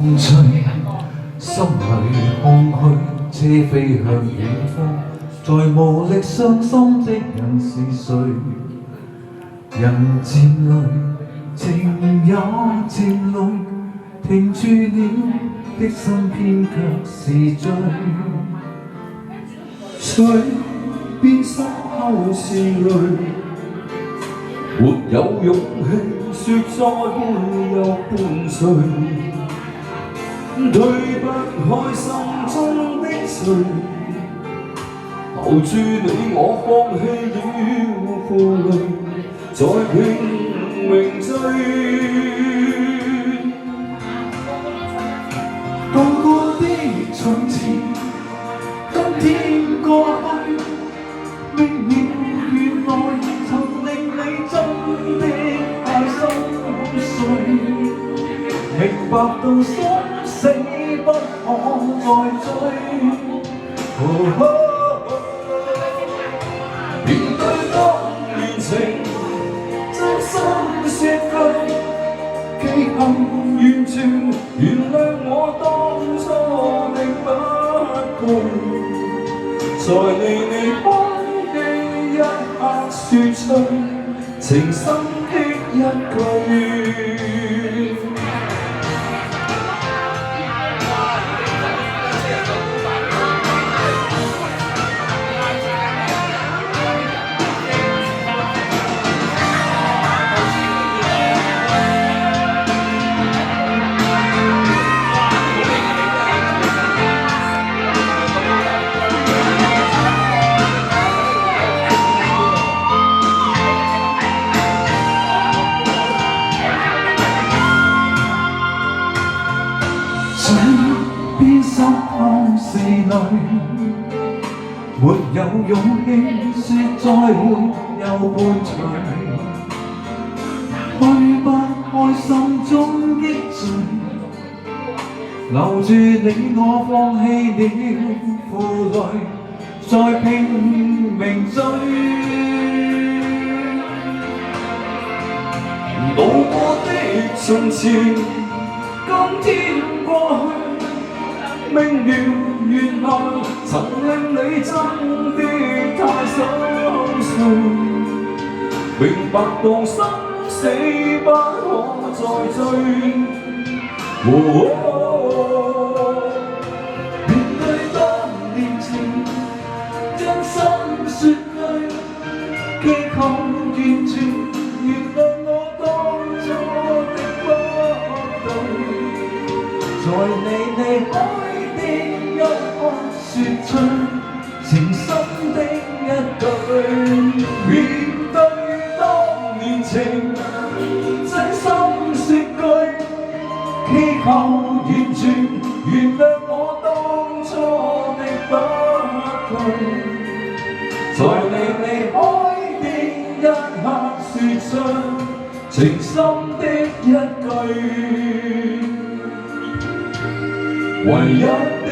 吹，心裏空虛，車飛向遠方，在無力傷心的人是誰？人漸累，情也漸累，停住了的心偏卻是醉。水邊深溝是淚，沒有勇氣說再會又伴隨。對不開心中的誰，留住你我放棄了負累，再拼命追。渡過的從前，今天過去，明了原來曾令你真的太心碎，明白到生死不可再追。面對當年情，真心說句，祈求完全原諒我當初的不對，在你離開的一刻說出情深的一句。水邊深溝是淚，沒有勇氣說再會又伴隨，去不開心中憶聚，留住你我放棄了負累，再拼命追。渡過的從前，今天過去，明了原來曾令你真的太心碎，明白到生死不可再追。面對當年情，真心說句，祈求完全原諒我當初的不對，在你離開的一刻說出情深的一句。面對當年情，真心說句，祈求完全原諒我當初的不對，在你離開的一刻說出情深的一句。唯一的